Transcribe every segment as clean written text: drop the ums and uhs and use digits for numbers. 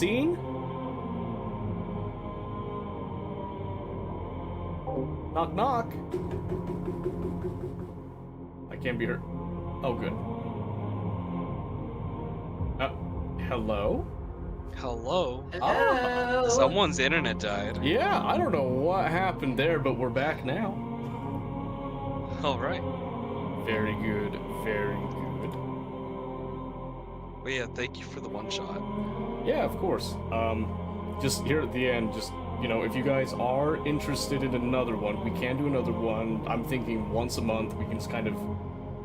scene? Knock, knock. I can't be heard. Oh, good. Hello? Hello? Hello. Someone's internet died. Yeah, I don't know what happened there, but we're back now. Alright. Very good, very good. Well, yeah, thank you for the one shot. Yeah, of course. Just here at the end, just, you know, if you guys are interested in another one, we can do another one. I'm thinking once a month, we can just kind of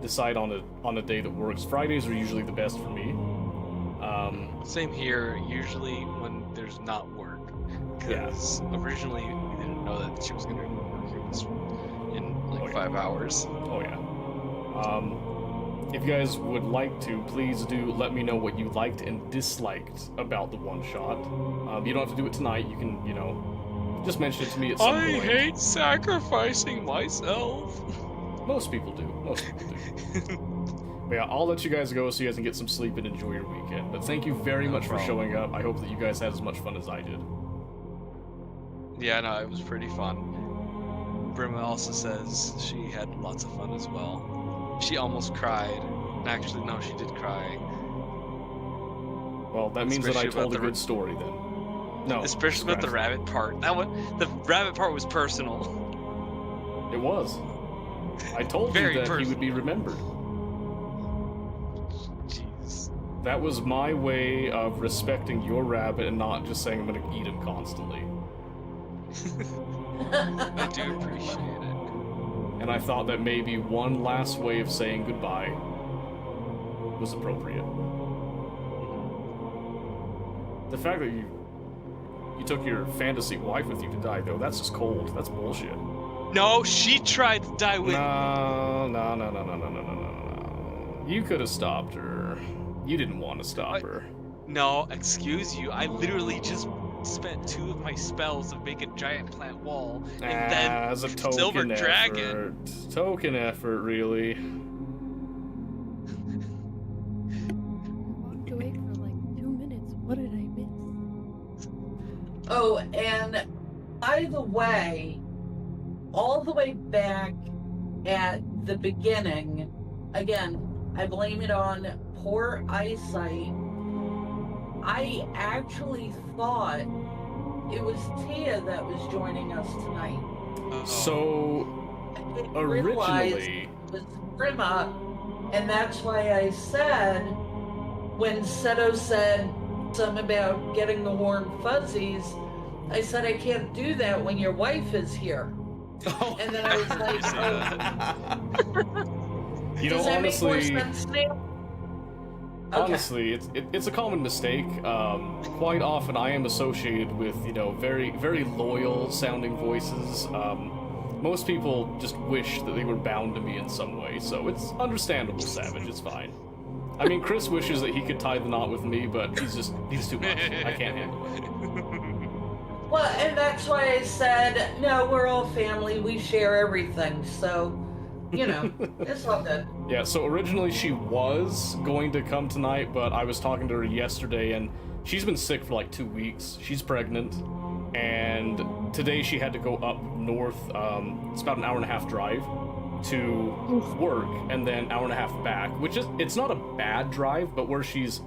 decide on a day that works. Fridays are usually the best for me. Same here, usually when there's not work. Yeah. Because originally we didn't know that she was going to work. It was in like 5 hours. Oh, yeah. If you guys would like to, please do let me know what you liked and disliked about the one-shot. You don't have to do it tonight. You can, you know, just mention it to me at some point. I hate sacrificing myself. Most people do. Most people do. But yeah, I'll let you guys go so you guys can get some sleep and enjoy your weekend. But thank you very much for showing up. I hope that you guys had as much fun as I did. Yeah, no, it was pretty fun. Brimma also says she had lots of fun as well. She almost cried. Actually, no, she did cry. Well, that means that I told a good story then. No. Especially about the rabbit part. The rabbit part was personal. It was. I told you that he would be remembered. Jeez. That was my way of respecting your rabbit and not just saying I'm gonna eat him constantly. I do appreciate it. And I thought that maybe one last way of saying goodbye was appropriate. The fact that you took your fantasy wife with you to die, though, that's just cold. That's bullshit. No, she tried to die with me. No. You could have stopped her. You didn't want to stop her. No, excuse you. I literally just spent 2 of my spells to make a giant plant wall, and then as a token silver effort. dragon. Token effort, really. Walked away for like 2 minutes. What did I miss? Oh, and by the way, all the way back at the beginning, again, I blame it on poor eyesight. I actually thought it was Tia that was joining us tonight. So, I realized originally... it was Brimma, and that's why I said, when Seto said something about getting the warm fuzzies, I said I can't do that when your wife is here. Oh. And then I was like, you know, does that honestly, make more sense now? Honestly, it's a common mistake. Quite often, I am associated with, you know, very, very loyal sounding voices. Most people just wish that they were bound to me in some way, so it's understandable, Savage. It's fine. I mean, Chris wishes that he could tie the knot with me, but he's too much. I can't handle it. Well, and that's why I said, no, we're all family. We share everything. So, you know, it's all good. Yeah, so originally she was going to come tonight, but I was talking to her yesterday, and she's been sick for like 2 weeks. She's pregnant, and today she had to go up north. It's about an hour-and-a-half drive to work, and then an hour-and-a-half back, which is, it's not a bad drive, but where she's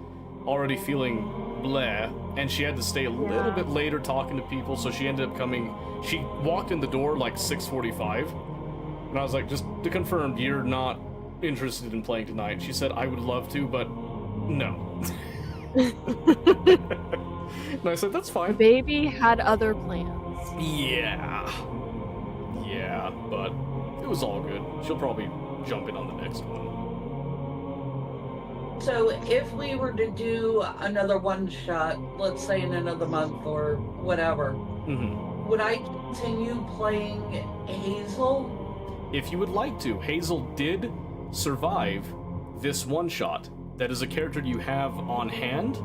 already feeling bleh, and she had to stay a little bit later talking to people, so she ended up coming. She walked in the door like 6:45, and I was like, just to confirm, you're not interested in playing tonight? She said, I would love to, but no. And I said, that's fine. Baby had other plans. Yeah, but it was all good. She'll probably jump in on the next one. So if we were to do another one shot, let's say in another month or whatever, would I continue playing Hazel? If you would like to. Hazel did survive this one shot. That is a character you have on hand,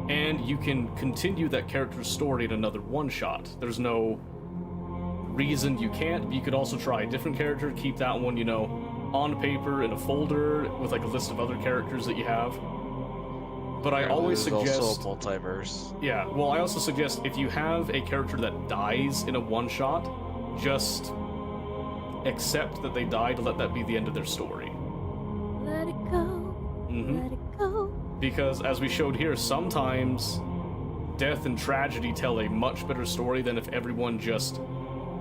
and you can continue that character's story in another one shot. There's no reason you can't. You could also try a different character, keep that one, you know, on paper in a folder with like a list of other characters that you have. But I Apparently always there's suggest, also a multiverse. yeah, well, I also suggest if you have a character that dies in a one-shot, just accept that they died, let that be the end of their story. Let it go. Mm-hmm. Let it go. Because, as we showed here, sometimes death and tragedy tell a much better story than if everyone just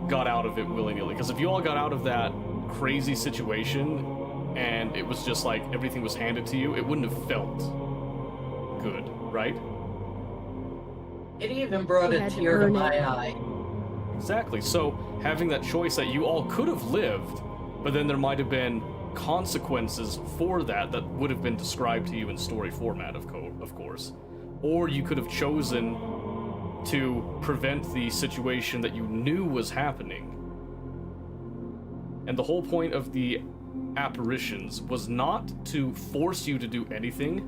got out of it willy-nilly. Because if you all got out of that crazy situation and it was just like everything was handed to you, it wouldn't have felt good, right? It even brought You a had to tear to earn my it. eye. Exactly. So having that choice that you all could have lived, but then there might have been consequences for that that would have been described to you in story format, of course. Or you could have chosen to prevent the situation that you knew was happening. And the whole point of the apparitions was not to force you to do anything,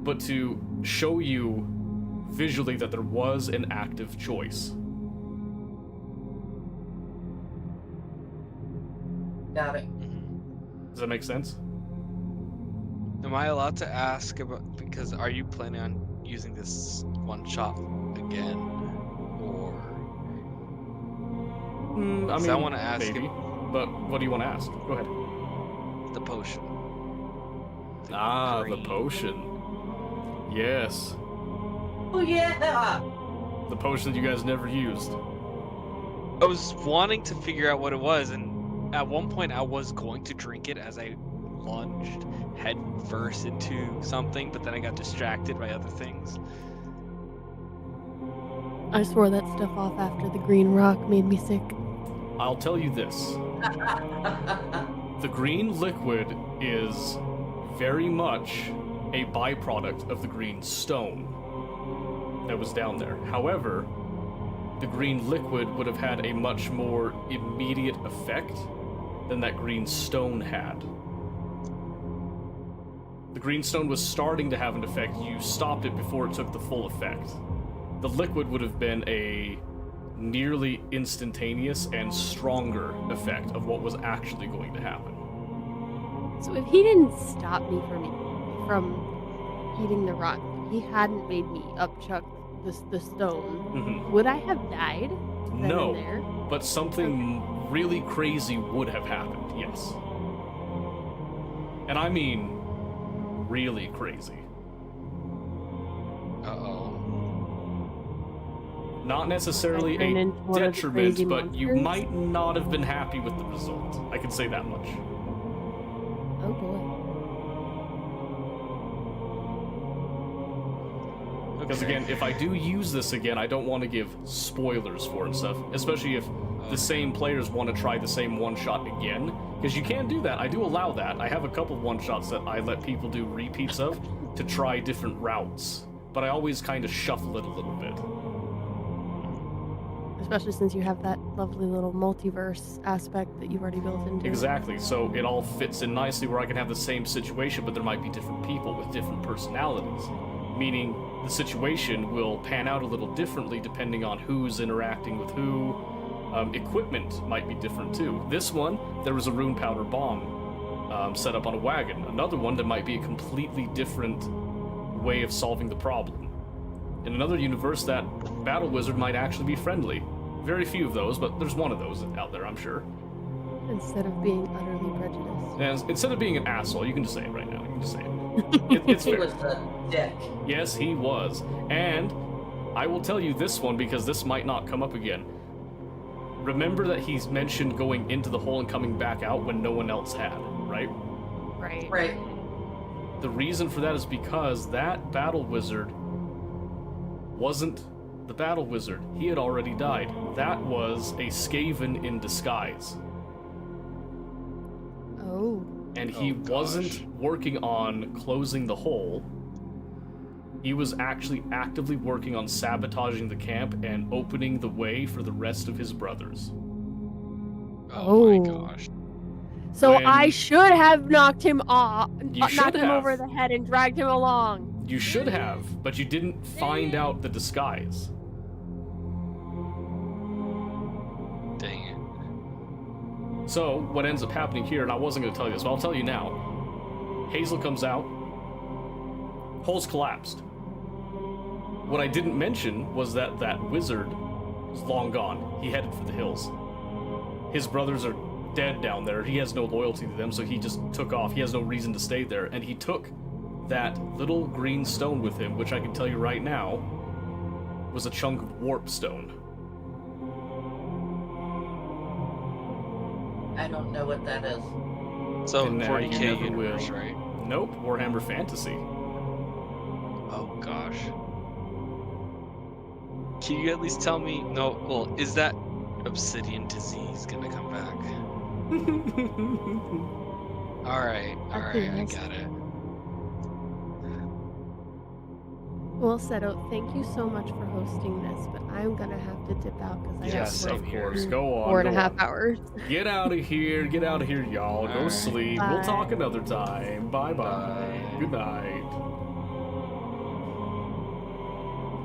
but to show you visually that there was an active choice. Got it. Does that make sense? Am I allowed to ask about, because are you planning on using this one shot again, or? I So mean, I want to ask maybe. him But what do you want to ask? Go ahead. the potion. The green. potion. Yes. Oh yeah! The potion that you guys never used. I was wanting to figure out what it was, and at one point I was going to drink it as I lunged head first into something, but then I got distracted by other things. I swore that stuff off after the green rock made me sick. I'll tell you this. The green liquid is very much a byproduct of the green stone that was down there. However, the green liquid would have had a much more immediate effect than that green stone had. The green stone was starting to have an effect. You stopped it before it took the full effect. The liquid would have been a nearly instantaneous and stronger effect of what was actually going to happen. So if he didn't stop me from eating the rock, he hadn't made me upchuck the stone, would I have died? then No, and there? but something really crazy would have happened, yes. And I mean really crazy. Uh-oh. Not necessarily Turn a into one of the detriment, crazy but you monsters? might not have been happy with the result. I can say that much. Oh boy. Because again, if I do use this again, I don't want to give spoilers for it and stuff, especially if the same players want to try the same one-shot again. Because you can do that. I do allow that. I have a couple one-shots that I let people do repeats of to try different routes. But I always kind of shuffle it a little bit. Especially since you have that lovely little multiverse aspect that you've already built into it. Exactly. So it all fits in nicely where I can have the same situation, but there might be different people with different personalities. Meaning the situation will pan out a little differently depending on who's interacting with who. Equipment might be different too. This one, there was a rune powder bomb set up on a wagon. Another one, there might be a completely different way of solving the problem. In another universe, that battle wizard might actually be friendly. Very few of those, but there's one of those out there, I'm sure. Instead of being utterly prejudiced. And instead of being an asshole, you can just say it right now. You can just say it. It's He fair. was a dick. Yes, he was. And I will tell you this one because this might not come up again. Remember that he's mentioned going into the hole and coming back out when no one else had, right? Right. Right. The reason for that is because that battle wizard wasn't the battle wizard. He had already died. That was a Skaven in disguise. Oh. And he Oh, gosh. wasn't working on closing the hole. He was actually actively working on sabotaging the camp and opening the way for the rest of his brothers. Oh my Oh. gosh. So When- I should have knocked him off, You should knocked him have. over the head and dragged him along. You should have, but you didn't find out the disguise. Dang it. So, what ends up happening here, and I wasn't going to tell you this, but I'll tell you now. Hazel comes out. Hole's collapsed. What I didn't mention was that that wizard is long gone. He headed for the hills. His brothers are dead down there. He has no loyalty to them, so he just took off. He has no reason to stay there, and he took that little green stone with him, which I can tell you right now was a chunk of warp stone. I don't know what that is. So And now you 40K never universe, will. right? Nope, Warhammer Fantasy. Oh gosh. Can you at least tell me? No. Well, is that obsidian disease gonna come back? All right. I got it. Well, Seto, thank you so much for hosting this, but I'm gonna have to dip out because I Yes, have of work course. in Go on. 4.5 go on. hours. Get out of here, y'all. Go Alright. sleep. Bye. We'll talk another time. Bye-bye. Bye. Good night.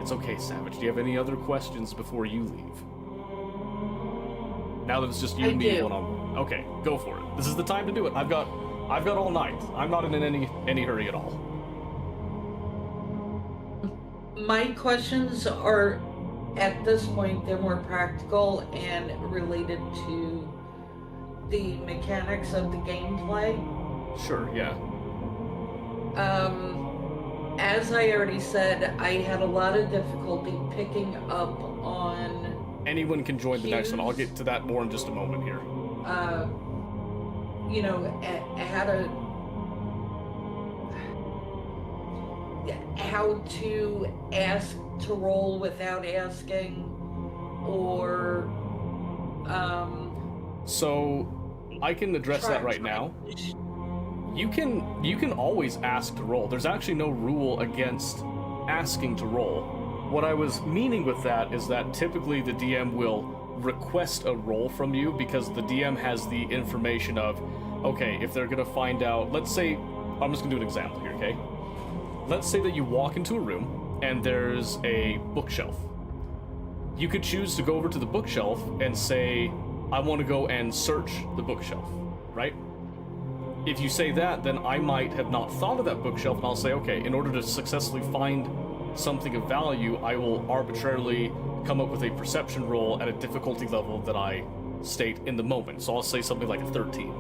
It's okay, Savage. Do you have any other questions before you leave? Now that it's just you I and me do. one-on-one. Okay, go for it. This is the time to do it. I've got all night. I'm not in any hurry at all. My questions are, at this point, they're more practical and related to the mechanics of the gameplay. Sure, yeah. As I already said, I had a lot of difficulty picking up on, Anyone can join the next one. I'll Cues. get to that more in just a moment here. how to ask to roll without asking, or So, I can address that right now. You can always ask to roll. There's actually no rule against asking to roll. What I was meaning with that is that typically the DM will request a roll from you because the DM has the information of, okay, if they're gonna find out, let's say, I'm just gonna do an example here, okay? Let's say that you walk into a room and there's a bookshelf. You could choose to go over to the bookshelf and say, I want to go and search the bookshelf, right? If you say that, then I might have not thought of that bookshelf, and I'll say, okay, in order to successfully find something of value, I will arbitrarily come up with a perception roll at a difficulty level that I state in the moment. So I'll say something like a 13.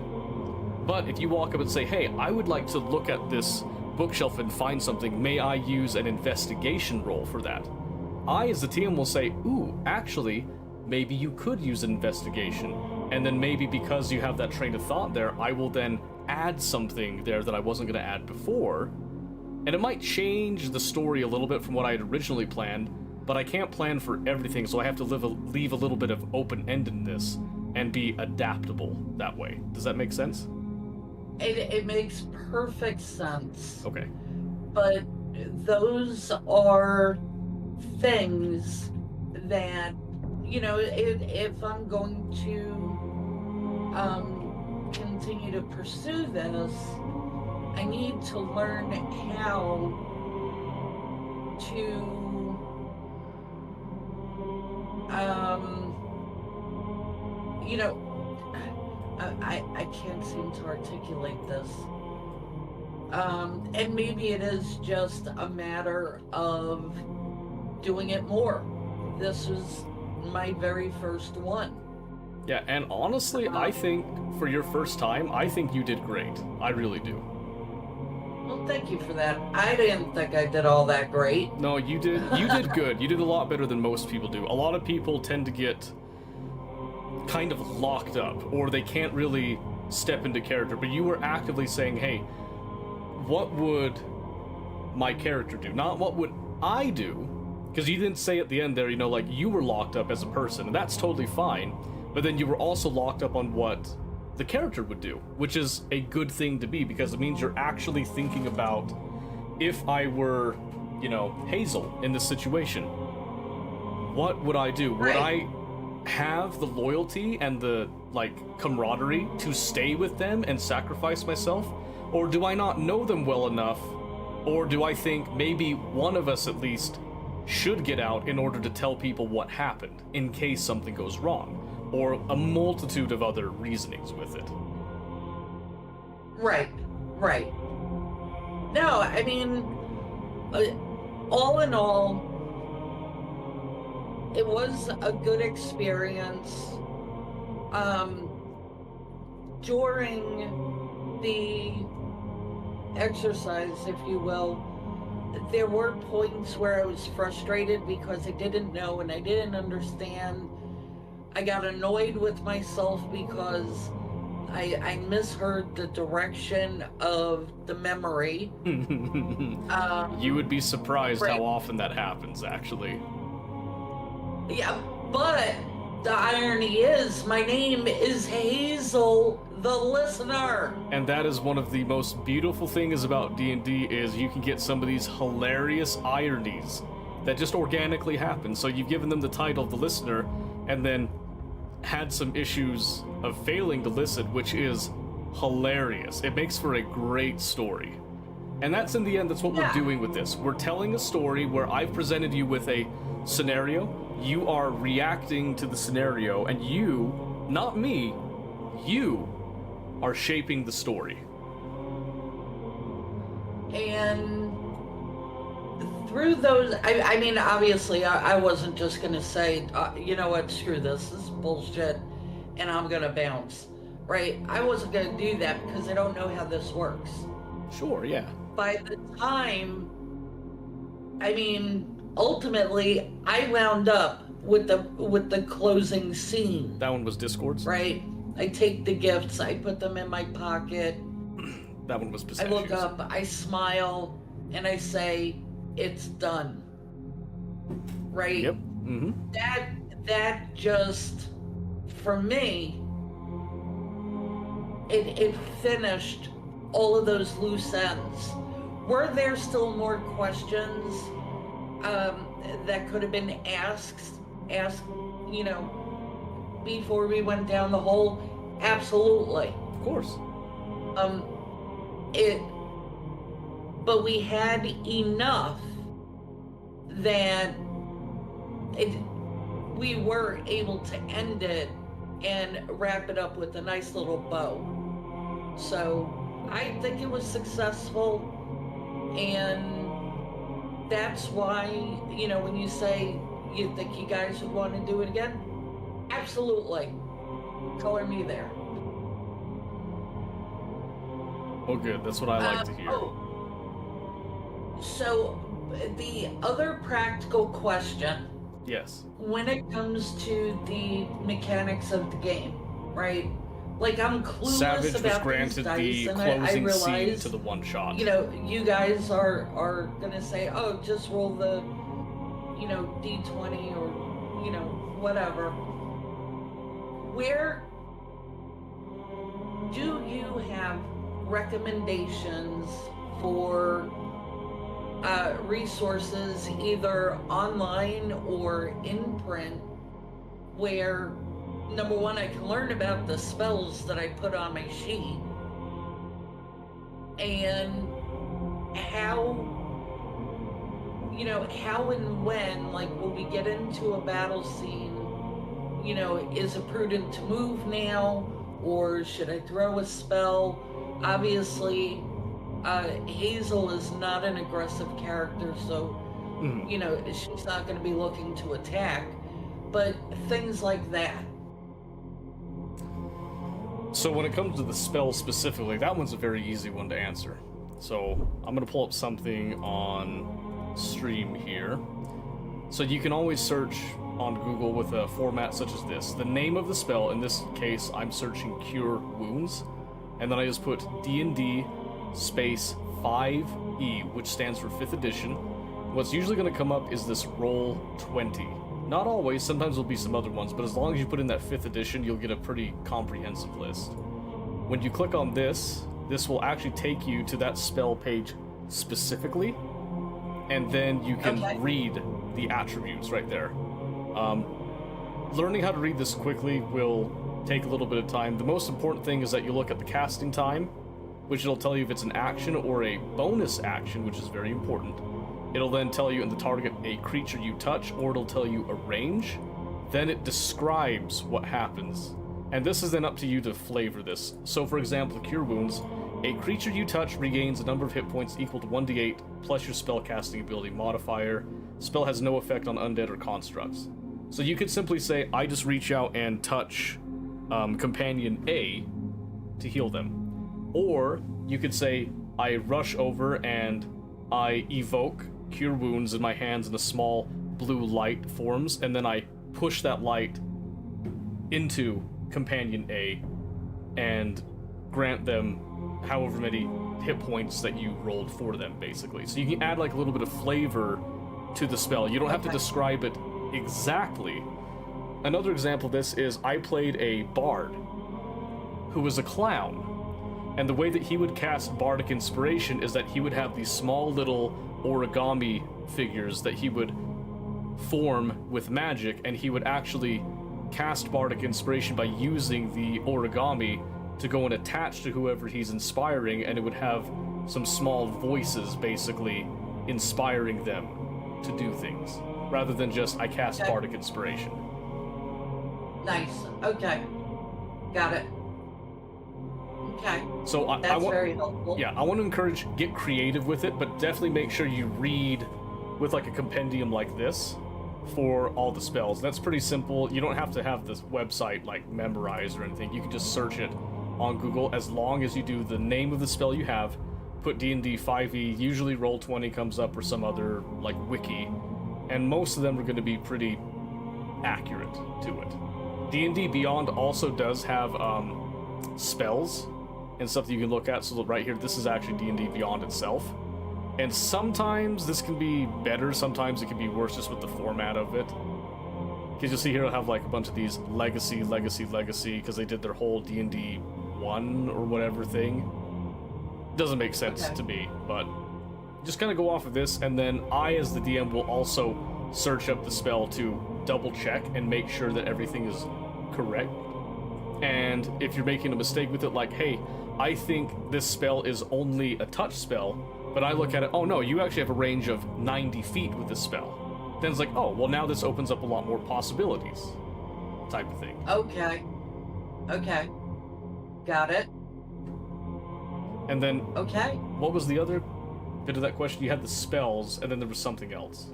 But if you walk up and say, hey, I would like to look at this bookshelf and find something, may I use an investigation roll for that? I, as the TM, will say, ooh, actually, maybe you could use an investigation. And then maybe because you have that train of thought there, I will then add something there that I wasn't going to add before. And it might change the story a little bit from what I had originally planned, but I can't plan for everything, so I have to leave a little bit of open-endedness and be adaptable that way. Does that make sense? it makes perfect sense. Okay. But those are things that, if I'm going to continue to pursue this, I need to learn how to I can't seem to articulate this. And maybe it is just a matter of doing it more. This is my very first one. Yeah, and honestly, I think for your first time, I think you did great. I really do. Well, thank you for that. I didn't think I did all that great. No, you did good. You did a lot better than most people do. A lot of people tend to get kind of locked up, or they can't really step into character, but you were actively saying, hey, what would my character do? Not what would I do? Because you didn't say at the end there, like you were locked up as a person, and that's totally fine, but then you were also locked up on what the character would do, which is a good thing to be, because it means you're actually thinking about, if I were, Hazel in this situation, what would I do? Would I have the loyalty and the, camaraderie to stay with them and sacrifice myself? Or do I not know them well enough? Or do I think maybe one of us at least should get out in order to tell people what happened, in case something goes wrong? Or a multitude of other reasonings with it. Right. No, I mean, all in all, it was a good experience. During the exercise, if you will, there were points where I was frustrated because I didn't know and I didn't understand. I got annoyed with myself because I misheard the direction of the memory. You would be surprised right. how often that happens, actually. Yeah, but the irony is my name is Hazel the Listener. And that is one of the most beautiful things about D&D is you can get some of these hilarious ironies that just organically happen. So you've given them the title of the Listener and then had some issues of failing to listen, which is hilarious. It makes for a great story. And that's in the end, that's what we're doing with this. We're telling a story where I've presented you with a scenario. You are reacting to the scenario, and you, not me, you are shaping the story. And through those, I mean, obviously, I wasn't just going to say, you know what, screw this is bullshit, and I'm going to bounce, right? I wasn't going to do that because I don't know how this works. Sure, yeah. By the time, I mean, ultimately, I wound up with the closing scene. That one was Discord's? Right? I take the gifts, I put them in my pocket. That one was I Pistachios. look up, I smile, and I say, it's done. Right? Yep. Mm-hmm. That just, for me, it finished all of those loose ends. Were there still more questions that could have been asked, you know, before we went down the hole? Absolutely. Of course. But we had enough that we were able to end it and wrap it up with a nice little bow. So I think it was successful, and that's why, you know, when you say you think you guys would want to do it again, absolutely. Color me there. Oh, good. That's what I like to hear. So, the other practical question, Yes. when it comes to the mechanics of the game, right? Like, I'm clueless Savage was about granted these the dice, and I closing scene realize, to the one shot. you know, you guys are gonna say, oh, just roll the, you know, D20 or, you know, whatever. Where do you have recommendations for resources, either online or in print, where, number one, I can learn about the spells that I put on my sheet, and how, you know, how and when, like, when we get into a battle scene, you know, is it prudent to move now, or should I throw a spell? Obviously, Hazel is not an aggressive character, so, you know, she's not going to be looking to attack, but things like that. So when it comes to the spell specifically, that one's a very easy one to answer. So I'm going to pull up something on stream here. So you can always search on Google with a format such as this. The name of the spell, in this case, I'm searching Cure Wounds, and then I just put D&D space 5E, which stands for 5th edition. What's usually going to come up is this roll 20. Not always, sometimes there'll be some other ones, but as long as you put in that 5th edition, you'll get a pretty comprehensive list. When you click on this will actually take you to that spell page specifically, and then you can read the attributes right there. Learning how to read this quickly will take a little bit of time. The most important thing is that you look at the casting time, which it'll tell you if it's an action or a bonus action, which is very important. It'll then tell you in the target a creature you touch, or it'll tell you a range. Then it describes what happens. And this is then up to you to flavor this. So for example, Cure Wounds, A creature you touch regains a number of hit points equal to 1d8 plus your spellcasting ability modifier. Spell has no effect on undead or constructs. So you could simply say, I just reach out and touch Companion A to heal them. Or you could say, I rush over and I evoke Cure Wounds in my hands, and a small blue light forms, and then I push that light into Companion A and grant them however many hit points that you rolled for them, basically. So you can add like a little bit of flavor to the spell. You don't have to describe it exactly. Another example of this is I played a bard who was a clown, and the way that he would cast Bardic Inspiration is that he would have these small little origami figures that he would form with magic, and he would actually cast Bardic Inspiration by using the origami to go and attach to whoever he's inspiring, and it would have some small voices basically inspiring them to do things, rather than just I cast Bardic Inspiration. Nice. Okay. Got it. Okay. So That's very helpful. Yeah, I want to encourage, get creative with it, but definitely make sure you read with like a compendium like this for all the spells. That's pretty simple. You don't have to have this website like memorized or anything. You can just search it on Google, as long as you do the name of the spell you have, put D&D 5e, usually Roll20 comes up or some other like wiki, and most of them are going to be pretty accurate to it. D&D Beyond also does have spells and stuff that you can look at. So right here, this is actually D&D Beyond itself. And sometimes this can be better, sometimes it can be worse just with the format of it. Because you'll see here, I'll have like a bunch of these legacy, because they did their whole D&D 1 or whatever thing. Doesn't make sense to me, but just kind of go off of this, and then I, as the DM, will also search up the spell to double check and make sure that everything is correct. And if you're making a mistake with it, like, hey, I think this spell is only a touch spell, but I look at it, oh no, you actually have a range of 90 feet with this spell. Then it's like, oh, well now this opens up a lot more possibilities, type of thing. Okay. Got it. And then, Okay. what was the other bit of that question? You had the spells, and then there was something else.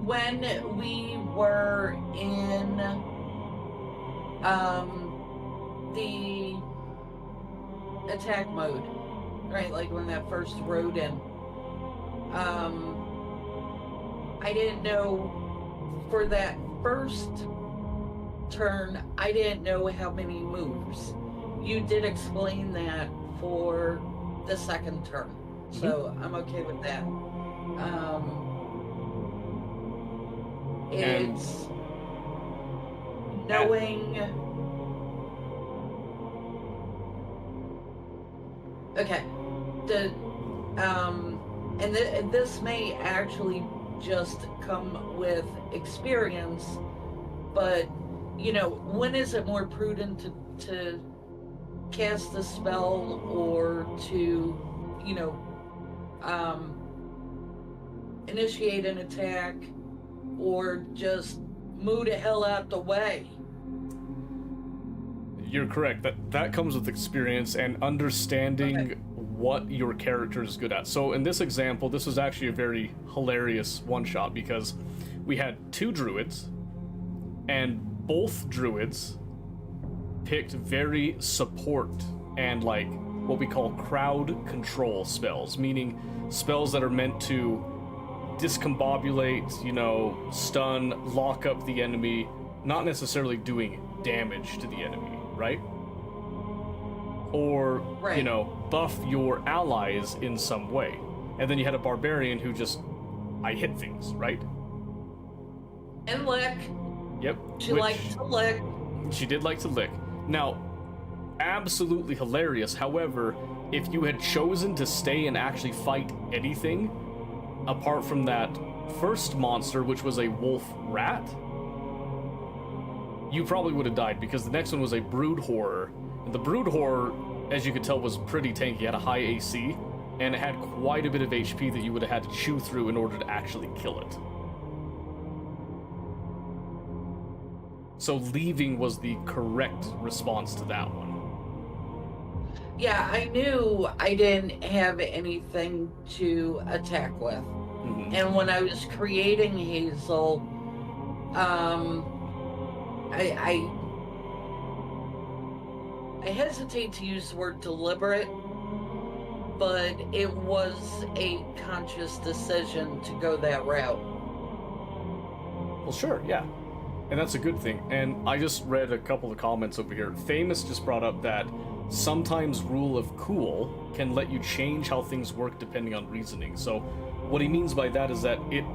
When we were in the attack mode, right? Like when that first rode in, I didn't know for that first turn, I didn't know how many moves. You did explain that for the second turn, so I'm okay with that. It's knowing. Okay, and this may actually just come with experience, but you know, when is it more prudent to cast a spell or to, you know, initiate an attack, or just move the hell out the way? You're correct. That comes with experience and understanding what your character is good at. So in this example, this was actually a very hilarious one-shot because we had two druids, and both druids picked very support and like what we call crowd control spells, meaning spells that are meant to discombobulate, you know, stun, lock up the enemy, not necessarily doing damage to the enemy, right? Or, you know, buff your allies in some way. And then you had a barbarian who just, I hit things, right? And lick. Yep. She liked to lick. She did like to lick. Now, absolutely hilarious. However, if you had chosen to stay and actually fight anything, apart from that first monster, which was a wolf rat, you probably would have died, because the next one was a brood horror. And the brood horror, as you could tell, was pretty tanky. It had a high AC, and it had quite a bit of HP that you would have had to chew through in order to actually kill it. So leaving was the correct response to that one. Yeah, I knew I didn't have anything to attack with. Mhm. And when I was creating Hazel, I hesitate to use the word deliberate, but it was a conscious decision to go that route. Well, sure, yeah. And that's a good thing. And I just read a couple of comments over here. Famous just brought up that sometimes rule of cool can let you change how things work depending on reasoning. So what he means by that is that it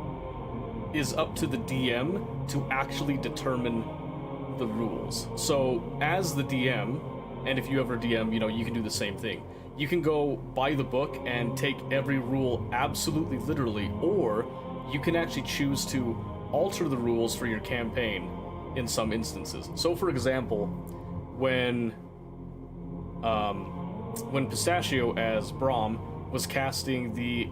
is up to the DM to actually determine the rules. So as the DM, and if you ever DM, you can do the same thing. You can go by the book and take every rule absolutely literally, or you can actually choose to alter the rules for your campaign in some instances. So for example, when Pistachio as Braum was casting the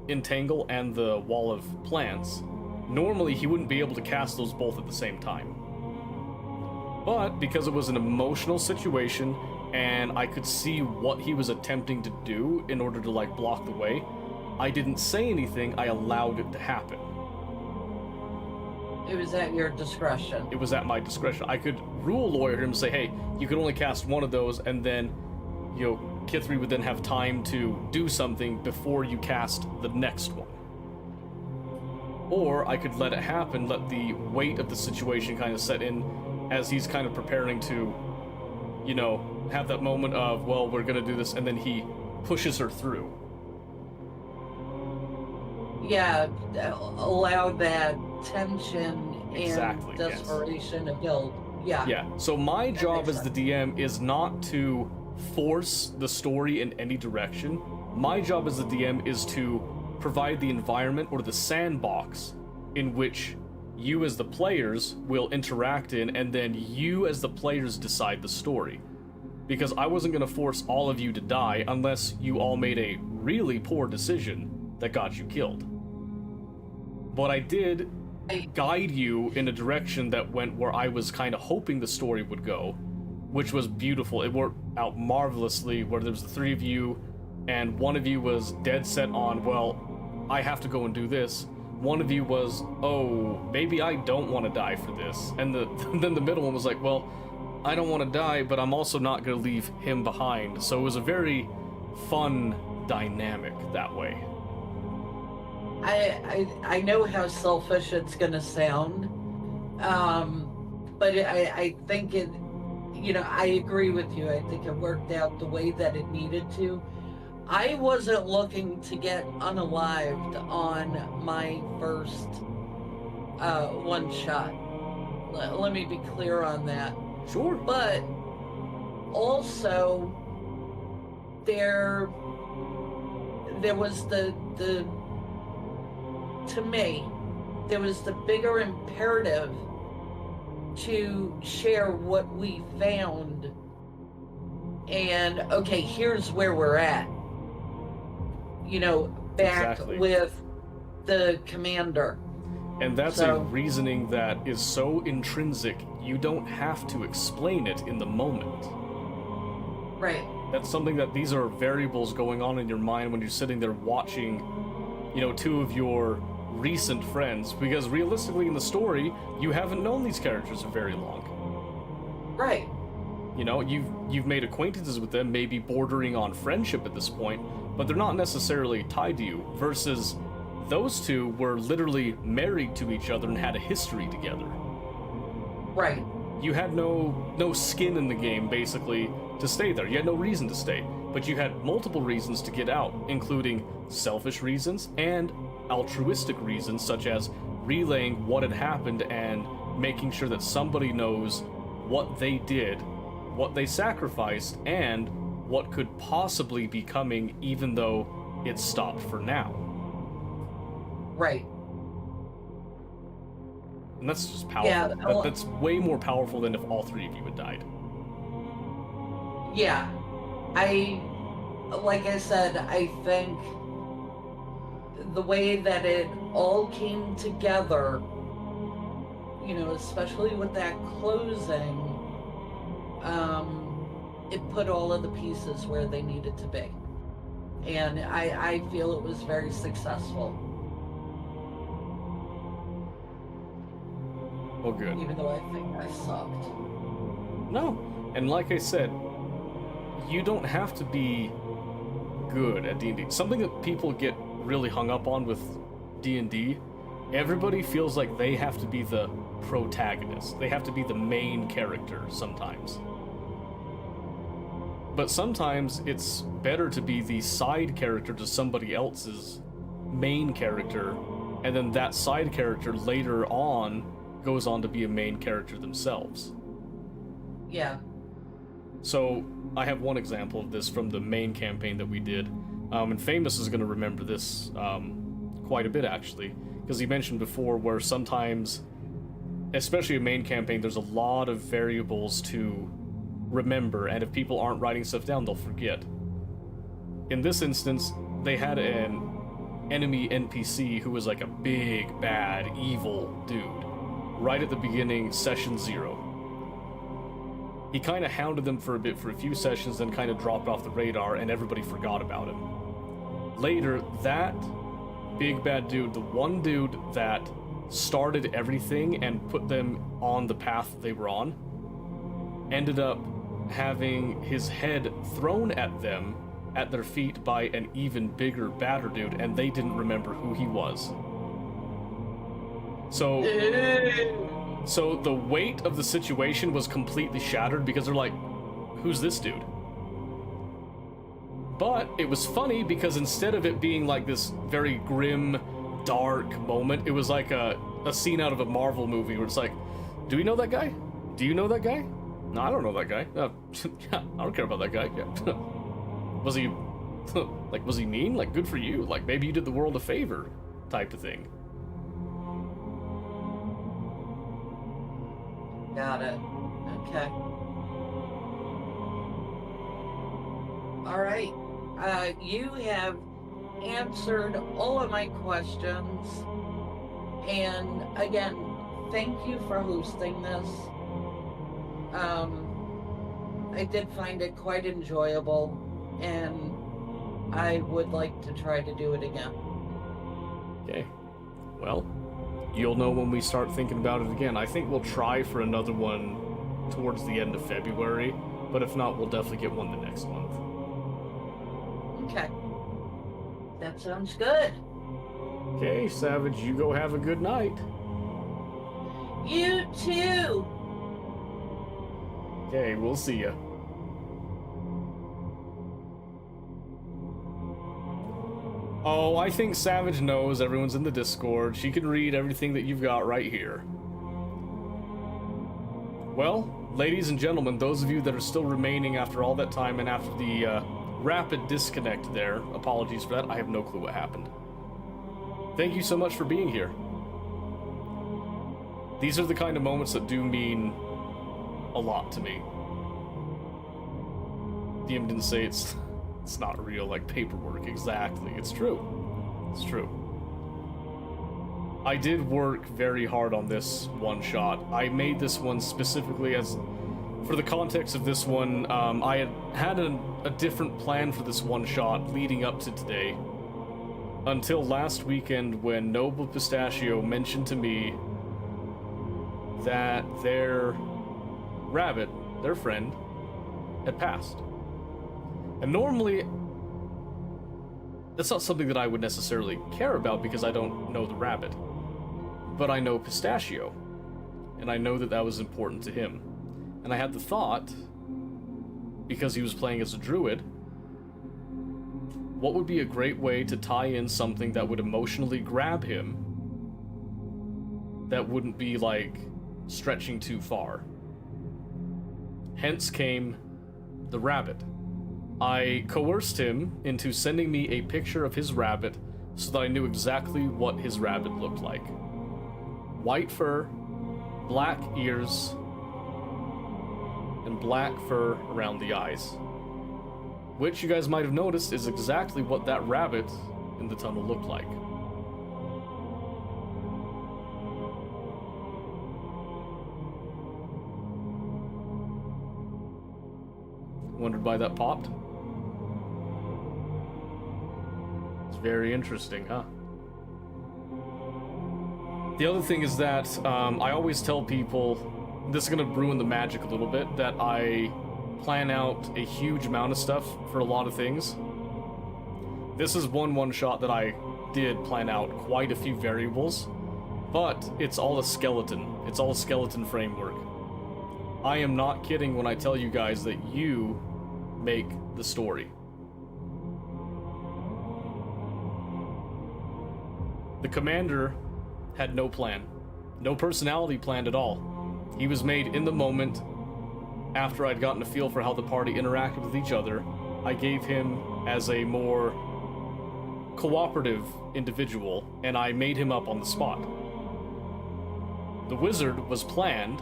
Entangle and the Wall of Plants, normally he wouldn't be able to cast those both at the same time. But because it was an emotional situation and I could see what he was attempting to do in order to block the way, I didn't say anything, I allowed it to happen. It was at your discretion. It was at my discretion. I could rule lawyer him and say, hey, you can only cast one of those, and then, Kithri would then have time to do something before you cast the next one. Or I could let it happen, let the weight of the situation kind of set in as he's kind of preparing to, have that moment of, well, we're gonna do this, and then he pushes her through. Yeah, allow that tension Exactly, and desperation to build. Yeah. Yeah, so my job makes as the DM is not to force the story in any direction. My job as the DM is to provide the environment or the sandbox in which you as the players will interact in, and then you as the players decide the story. Because I wasn't going to force all of you to die unless you all made a really poor decision that got you killed. But I did guide you in a direction that went where I was kind of hoping the story would go, which was beautiful. It worked out marvelously, where there was the three of you, and one of you was dead set on, well, I have to go and do this. One of you was, oh, maybe I don't want to die for this. And then the middle one was like, well, I don't want to die, but I'm also not going to leave him behind. So it was a very fun dynamic that way. I know how selfish it's gonna sound, but I think it, I agree with you. I think it worked out the way that it needed to. I wasn't looking to get unalived on my first one shot. Let me be clear on that. Sure. But also, there was the to me, there was the bigger imperative to share what we found. And okay, here's where we're at. Back Exactly. with the commander. And that's a reasoning that is so intrinsic, you don't have to explain it in the moment. Right. That's something that these are variables going on in your mind when you're sitting there watching, two of your recent friends, because realistically in the story, you haven't known these characters for very long. Right. You've made acquaintances with them, maybe bordering on friendship at this point, but they're not necessarily tied to you, versus those two were literally married to each other and had a history together. Right. You had no skin in the game, basically, to stay there. You had no reason to stay, but you had multiple reasons to get out, including selfish reasons and altruistic reasons, such as relaying what had happened and making sure that somebody knows what they did, what they sacrificed, and what could possibly be coming, even though it stopped for now. Right. And that's just powerful. Yeah, That's way more powerful than if all three of you had died. Yeah. Like I said, I think the way that it all came together especially with that closing, it put all of the pieces where they needed to be. And I feel it was very successful. Well, good. Even though I think I sucked. No, and like I said, you don't have to be good at D&D. Something that people get really hung up on with D&D, everybody feels like they have to be the protagonist. They have to be the main character sometimes. But sometimes it's better to be the side character to somebody else's main character, and then that side character later on goes on to be a main character themselves. Yeah. So, I have one example of this from the main campaign that we did, and Famous is going to remember this quite a bit, actually, because he mentioned before where sometimes, especially a main campaign, there's a lot of variables to remember, and if people aren't writing stuff down, they'll forget. In this instance, they had an enemy NPC who was like a big, bad, evil dude, right at the beginning, session 0. He kind of hounded them for a few sessions, then kind of dropped off the radar, and everybody forgot about him. Later, that big bad dude, the one dude that started everything and put them on the path they were on, ended up having his head thrown at them at their feet by an even bigger, badder dude, and they didn't remember who he was. So the weight of the situation was completely shattered because they're like, who's this dude? But it was funny because instead of it being like this very grim, dark moment, it was like a scene out of a Marvel movie where it's like, do we know that guy? Do you know that guy? No, I don't know that guy. I don't care about that guy. Yeah. Was he, was he mean? Like, good for you. Like, maybe you did the world a favor type of thing. Got it. Okay. All right. You have answered all of my questions. And again, thank you for hosting this. I did find it quite enjoyable, and I would like to try to do it again. Okay. Well, you'll know when we start thinking about it again. I think we'll try for another one towards the end of February, but if not, we'll definitely get one the next month. Okay. That sounds good. Okay, Savage, you go have a good night. You too. Okay, we'll see ya. Oh, I think Savage knows everyone's in the Discord. She can read everything that you've got right here. Well, ladies and gentlemen, those of you that are still remaining after all that time and after the rapid disconnect there, apologies for that. I have no clue what happened. Thank you so much for being here. These are the kind of moments that do mean a lot to me. DM didn't say it's not real, like paperwork. Exactly. It's true. It's true. I did work very hard on this one shot. I made this one specifically as, for the context of this one, I had a different plan for this one shot leading up to today. Until last weekend when Noble Pistachio mentioned to me that their rabbit, their friend, had passed. And normally, that's not something that I would necessarily care about because I don't know the rabbit. But I know Pistachio, and I know that that was important to him. And I had the thought, because he was playing as a druid, what would be a great way to tie in something that would emotionally grab him that wouldn't be, like, stretching too far? Hence came the rabbit. I coerced him into sending me a picture of his rabbit so that I knew exactly what his rabbit looked like. White fur, black ears, and black fur around the eyes. Which you guys might have noticed is exactly what that rabbit in the tunnel, looked like. Wondered why that popped? It's very interesting, huh? The other thing is that I always tell people, this is going to ruin the magic a little bit, that I plan out a huge amount of stuff for a lot of things. This is one shot that I did plan out quite a few variables, but it's all a skeleton. It's all a skeleton framework. I am not kidding when I tell you guys that you make the story. The commander had no plan. No personality planned at all. He was made in the moment after I'd gotten a feel for how the party interacted with each other. I gave him as a more cooperative individual, and I made him up on the spot. The wizard was planned,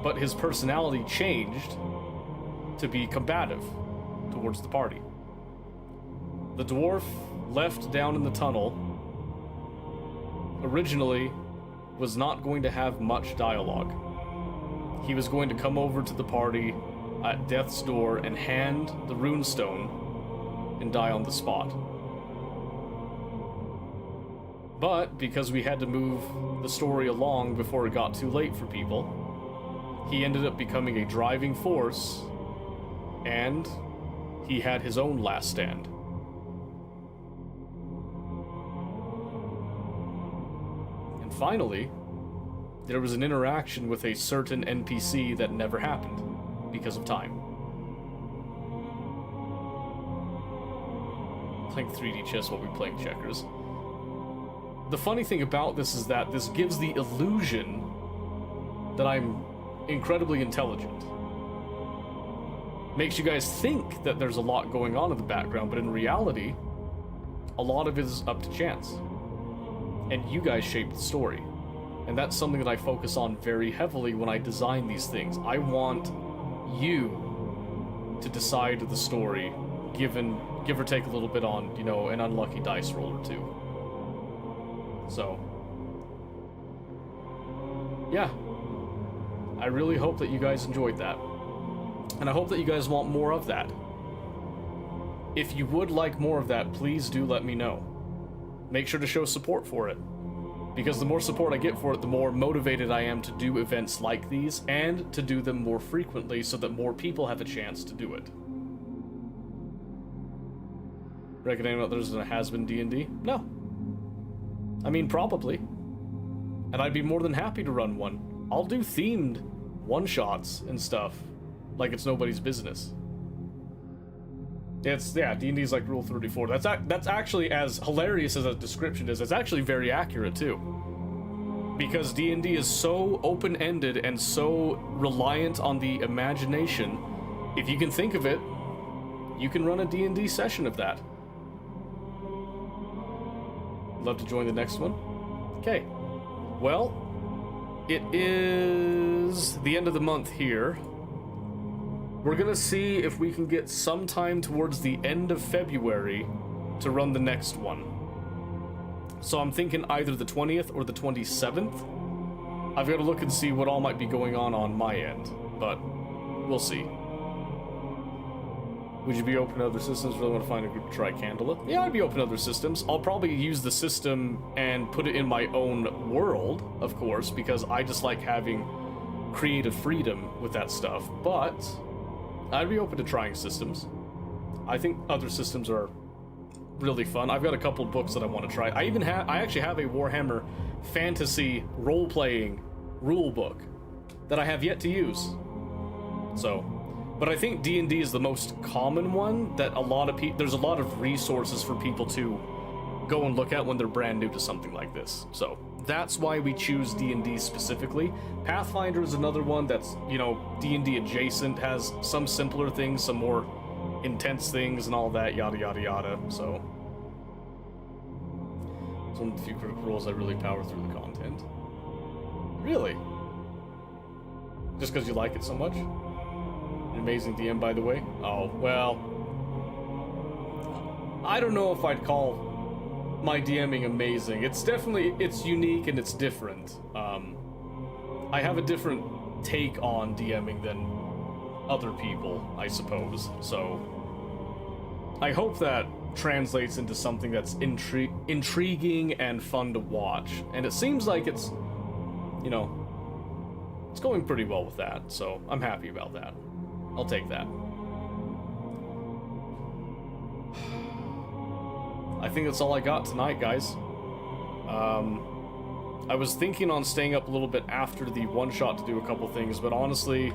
but his personality changed to be combative towards the party. The dwarf left down in the tunnel originally was not going to have much dialogue. He was going to come over to the party at death's door and hand the runestone and die on the spot. But because we had to move the story along before it got too late for people, he ended up becoming a driving force, and he had his own last stand. And finally, there was an interaction with a certain NPC that never happened because of time. Playing 3D chess while we're playing checkers. The funny thing about this is that this gives the illusion that I'm incredibly intelligent. Makes you guys think that there's a lot going on in the background, but in reality, a lot of it is up to chance. And you guys shape the story. And that's something that I focus on very heavily when I design these things. I want you to decide the story, give or take a little bit on, you know, an unlucky dice roll or two. So, yeah. I really hope that you guys enjoyed that. And I hope that you guys want more of that. If you would like more of that, please do let me know. Make sure to show support for it. Because the more support I get for it, the more motivated I am to do events like these, and to do them more frequently so that more people have a chance to do it. Reckon anyone others than a has-been D&D? No. I mean, probably. And I'd be more than happy to run one. I'll do themed one-shots and stuff, like it's nobody's business. Yeah, D&D's like Rule 34. That's actually, as hilarious as a description is, it's actually very accurate too. Because D&D is so open-ended and so reliant on the imagination, if you can think of it, you can run a D&D session of that. Love to join the next one? Okay. Well, it is the end of the month here. We're gonna see if we can get some time towards the end of February to run the next one. So I'm thinking either the 20th or the 27th. I've got to look and see what all might be going on my end, but we'll see. Would you be open to other systems? Really want to find a group to try Candela? Yeah, I'd be open to other systems. I'll probably use the system and put it in my own world, of course, because I just like having creative freedom with that stuff, but I'd be open to trying systems. I think other systems are really fun. I've got a couple books that I want to try. I actually have a Warhammer Fantasy role-playing rule book that I have yet to use. So, but I think D&D is the most common one that there's a lot of resources for people to go and look at when they're brand new to something like this. So that's why we choose D&D specifically. Pathfinder is another one that's, you know, D&D adjacent, has some simpler things, some more intense things and all that, yada yada yada. So it's one of the few critical roles I really power through the content. Really? Just because you like it so much? An amazing DM, by the way. Oh, well, I don't know if I'd call my DMing amazing. It's unique and it's different. I have a different take on DMing than other people, I suppose. So I hope that translates into something that's intriguing and fun to watch. And it seems like it's, you know, it's going pretty well with that, so I'm happy about that. I'll take that. I think that's all I got tonight, guys. I was thinking on staying up a little bit after the one-shot to do a couple things, but honestly,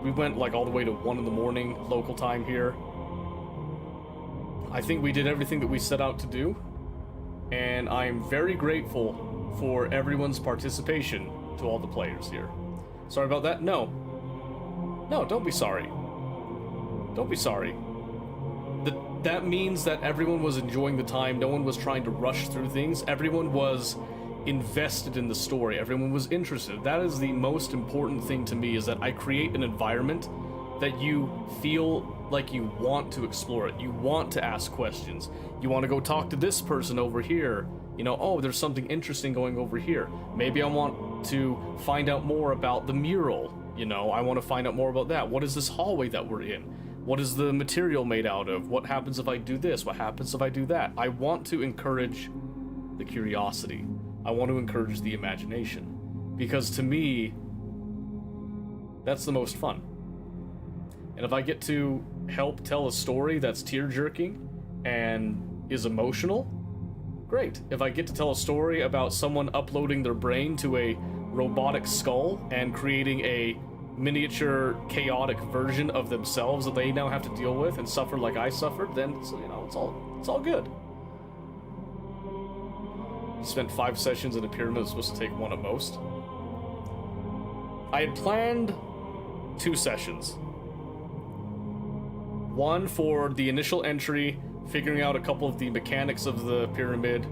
we went like all the way to 1 in the morning local time here. I think we did everything that we set out to do, and I'm very grateful for everyone's participation to all the players here. Sorry about that? No, don't be sorry. Don't be sorry. That means that everyone was enjoying the time. No one was trying to rush through things. Everyone was invested in the story. Everyone was interested. That is the most important thing to me, is that I create an environment that you feel like you want to explore it. You want to ask questions. You want to go talk to this person over here. You know, oh, there's something interesting going over here. Maybe I want to find out more about the mural. You know, I want to find out more about that. What is this hallway that we're in? What is the material made out of? What happens if I do this? What happens if I do that? I want to encourage the curiosity. I want to encourage the imagination. Because to me, that's the most fun. And if I get to help tell a story that's tear-jerking and is emotional, great. If I get to tell a story about someone uploading their brain to a robotic skull and creating a miniature chaotic version of themselves that they now have to deal with and suffer like I suffered, then it's, you know, it's all good. Spent 5 sessions in a pyramid. It's supposed to take 1 at most. I had planned 2 sessions. One for the initial entry, figuring out a couple of the mechanics of the pyramid.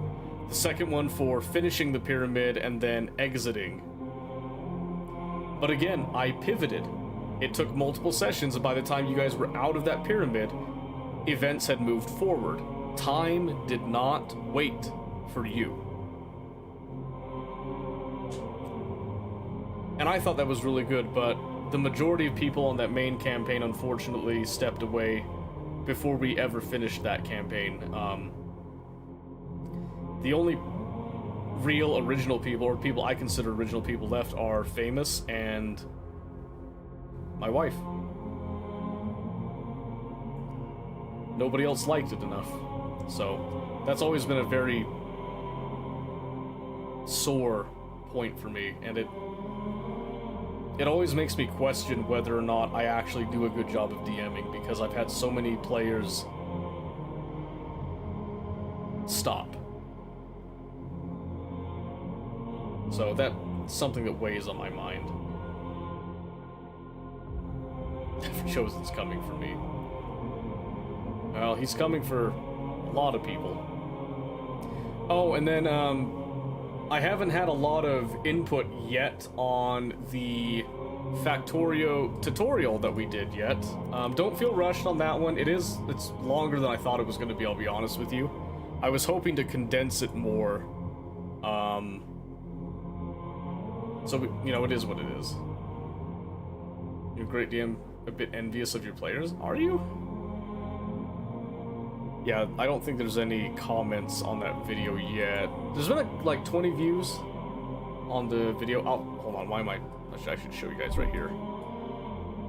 The second one for finishing the pyramid and then exiting. But again, I pivoted. It took multiple sessions, and by the time you guys were out of that pyramid, events had moved forward. Time did not wait for you. And I thought that was really good, but the majority of people on that main campaign unfortunately stepped away before we ever finished that campaign. The only real original people, or people I consider original people, left are Famous and my wife. Nobody else liked it enough. So that's always been a very sore point for me, and it always makes me question whether or not I actually do a good job of DMing, because I've had so many players stop. So that's something that weighs on my mind. Chosen's coming for me. Well, he's coming for a lot of people. Oh, and then, I haven't had a lot of input yet on the Factorio tutorial that we did yet. Don't feel rushed on that one. It's longer than I thought it was going to be, I'll be honest with you. I was hoping to condense it more. So, you know, it is what it is. You're great DM, a bit envious of your players. Are you? Yeah, I don't think there's any comments on that video yet. There's been like 20 views on the video. Oh, hold on, I should show you guys right here.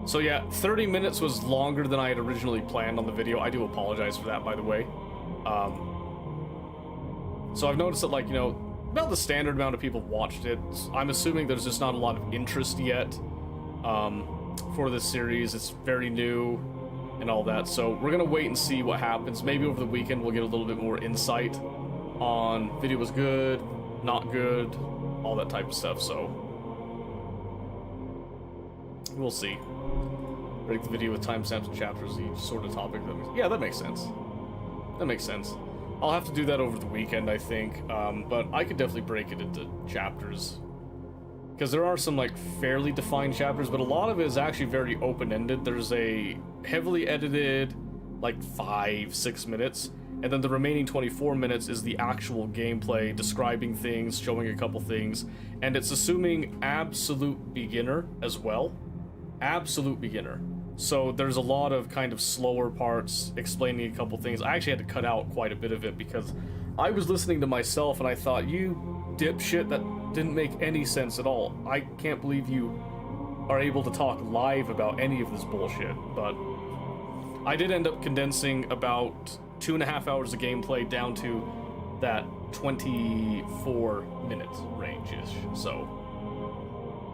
So yeah, 30 minutes was longer than I had originally planned on the video. I do apologize for that, by the way. So I've noticed that, like, you know, about the standard amount of people watched it. I'm assuming there's just not a lot of interest yet for this series. It's very new and all that, so we're gonna wait and see what happens. Maybe over the weekend we'll get a little bit more insight on video was good, not good, all that type of stuff, so we'll see. Break the video with timestamps and chapters, each sort of topic. Yeah, that makes sense. That makes sense. I'll have to do that over the weekend, I think, but I could definitely break it into chapters. Because there are some, like, fairly defined chapters, but a lot of it is actually very open-ended. There's a heavily edited, like, 5-6 minutes, and then the remaining 24 minutes is the actual gameplay, describing things, showing a couple things, and it's assuming absolute beginner as well. absolute beginner. So there's a lot of kind of slower parts, explaining a couple things. I actually had to cut out quite a bit of it because I was listening to myself and I thought, you dipshit, that didn't make any sense at all. I can't believe you are able to talk live about any of this bullshit. But I did end up condensing about 2.5 hours of gameplay down to that 24-minute range-ish. So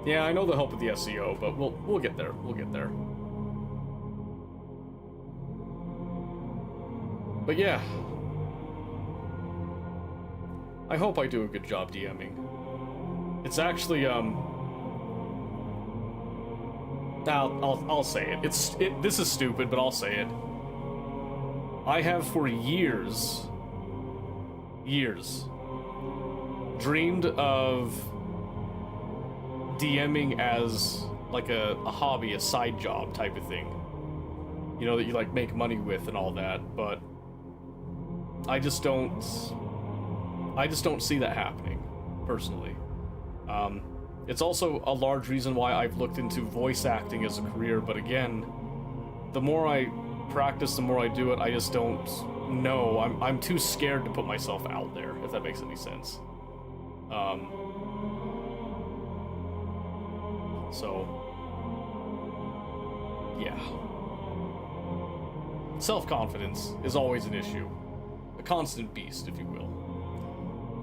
yeah, I know the help of the SEO, but we'll get there. We'll get there. But yeah, I hope I do a good job DMing. It's actually I'll say it. This is stupid, but I'll say it. I have for years dreamed of DMing as like a hobby, a side job type of thing. You know, that you like make money with and all that, but I just don't see that happening, personally. It's also a large reason why I've looked into voice acting as a career, but again, the more I practice, the more I do it, I just don't know. I'm too scared to put myself out there, if that makes any sense. So, yeah. Self-confidence is always an issue. A constant beast, if you will.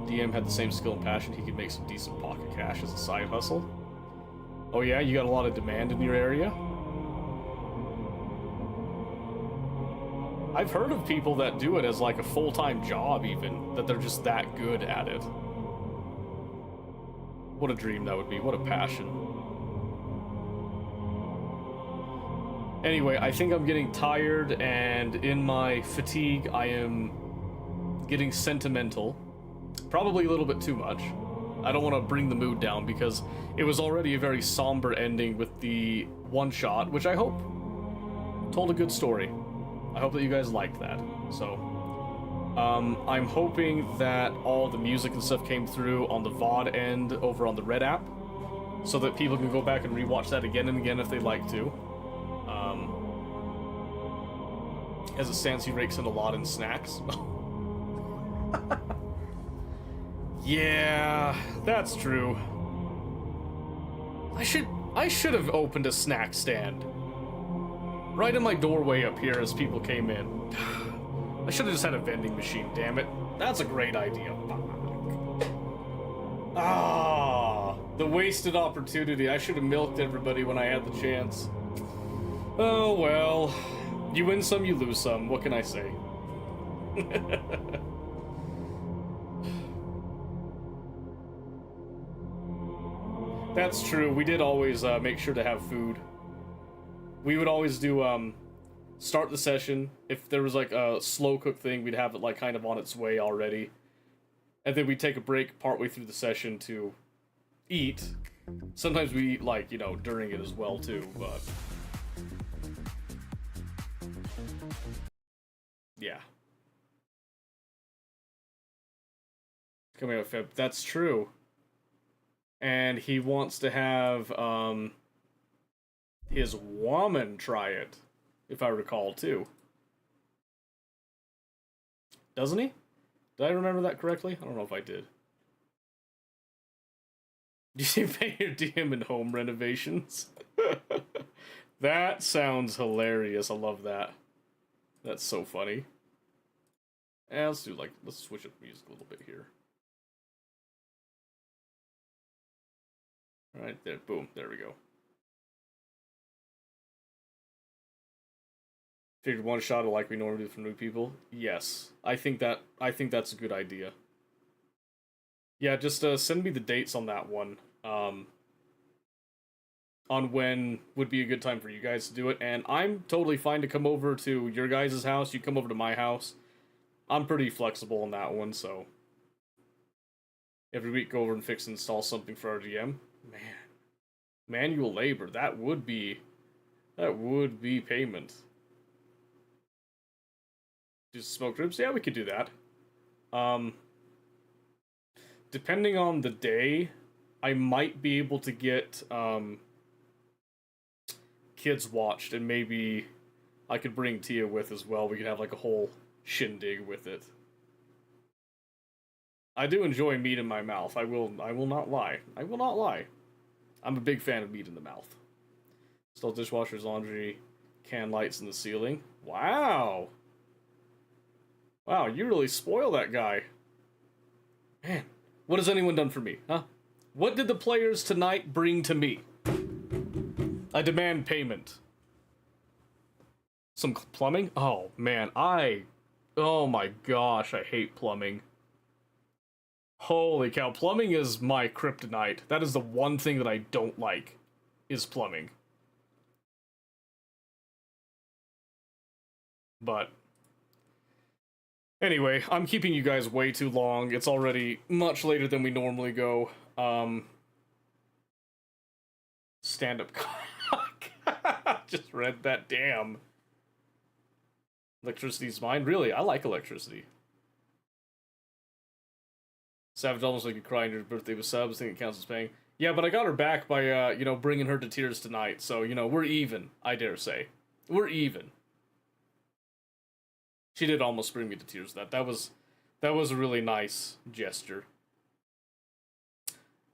DM had the same skill and passion, he could make some decent pocket cash as a side hustle. Oh yeah, you got a lot of demand in your area? I've heard of people that do it as like a full-time job even, that they're just that good at it. What a dream that would be, what a passion. Anyway, I think I'm getting tired, and in my fatigue, I am getting sentimental. Probably a little bit too much. I don't want to bring the mood down because it was already a very somber ending with the one-shot, which I hope told a good story. I hope that you guys liked that. So, I'm hoping that all the music and stuff came through on the VOD end over on the Red app, so that people can go back and rewatch that again and again if they'd like to. As it stands, he rakes in a lot in snacks. Yeah, that's true. I should have opened a snack stand right in my doorway up here as people came in. I should have just had a vending machine, damn it. That's a great idea. Ah, the wasted opportunity. I should have milked everybody when I had the chance. Oh well, you win some, you lose some. What can I say? That's true. We did always make sure to have food. We would always do start the session. If there was like a slow cook thing, we'd have it like kind of on its way already. And then we'd take a break partway through the session to eat. Sometimes we eat like, you know, during it as well too, but yeah. Coming out of Feb. That's true. And he wants to have his woman try it, if I recall, too. Doesn't he? Did I remember that correctly? I don't know if I did. Do you pay your DM in home renovations? That sounds hilarious. I love that. That's so funny. And let's switch up music a little bit here. Alright, there, boom, there we go. Figured one shot like we normally do for new people. Yes, I think that's a good idea. Yeah, just send me the dates on that one. On when would be a good time for you guys to do it, and I'm totally fine to come over to your guys' house. You come over to my house. I'm pretty flexible on that one, so every week go over and fix and install something for our DM. Man, manual labor, that would be payment. Just smoked ribs? Yeah, we could do that. Depending on the day, I might be able to get kids watched, and maybe I could bring Tia with as well. We could have like a whole shindig with it. I do enjoy meat in my mouth. I will not lie. I will not lie. I'm a big fan of meat in the mouth. Still dishwasher's laundry, can lights in the ceiling. Wow. Wow, you really spoil that guy. Man, what has anyone done for me, huh? What did the players tonight bring to me? I demand payment. Some plumbing? Oh, man, oh my gosh, I hate plumbing. Holy cow, plumbing is my kryptonite. That is the one thing that I don't like, is plumbing. But anyway, I'm keeping you guys way too long. It's already much later than we normally go. Stand-up cock. Just read that, damn. Electricity's mine? Really? I like electricity. Savage almost like you cry on your birthday with subs. I think it counts as paying. Yeah, but I got her back by, you know, bringing her to tears tonight. So, you know, we're even, I dare say. We're even. She did almost bring me to tears. That was a really nice gesture.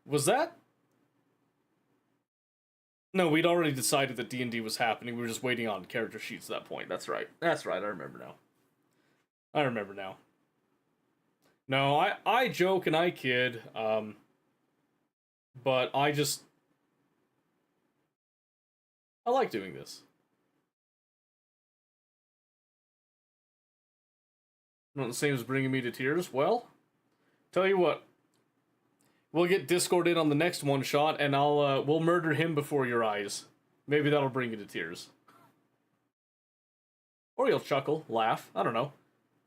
Was that? No, we'd already decided that D&D was happening. We were just waiting on character sheets at that point. That's right. That's right. I remember now. I remember now. No, I joke and I kid, but I like doing this. Not the same as bringing me to tears? Well, tell you what. We'll get Discord in on the next one shot, and we'll murder him before your eyes. Maybe that'll bring you to tears. Or you'll chuckle, laugh, I don't know.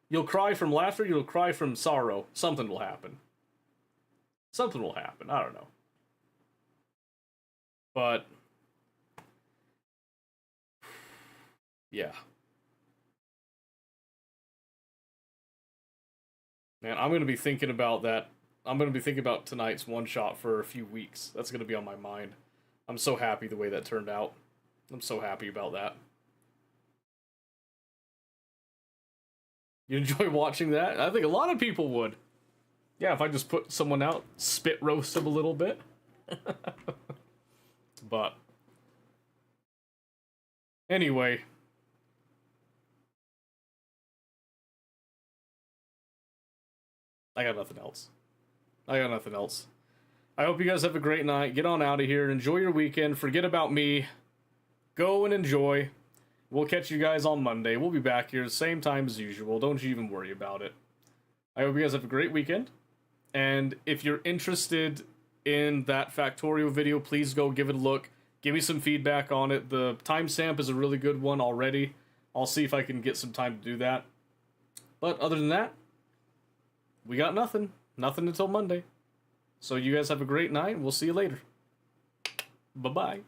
You'll cry from laughter, you'll cry from sorrow. Something will happen. Something will happen, I don't know. But yeah. Man, I'm going to be thinking about that. I'm going to be thinking about tonight's one-shot for a few weeks. That's going to be on my mind. I'm so happy the way that turned out. I'm so happy about that. You enjoy watching that? I think a lot of people would. Yeah, if I just put someone out, spit roast them a little bit. But anyway. I got nothing else. I hope you guys have a great night. Get on out of here. Enjoy your weekend. Forget about me. Go and enjoy. We'll catch you guys on Monday. We'll be back here same time as usual. Don't you even worry about it. I hope you guys have a great weekend. And if you're interested in that Factorio video, please go give it a look. Give me some feedback on it. The timestamp is a really good one already. I'll see if I can get some time to do that. But other than that, we got nothing. Nothing until Monday. So you guys have a great night, and we'll see you later. Bye-bye.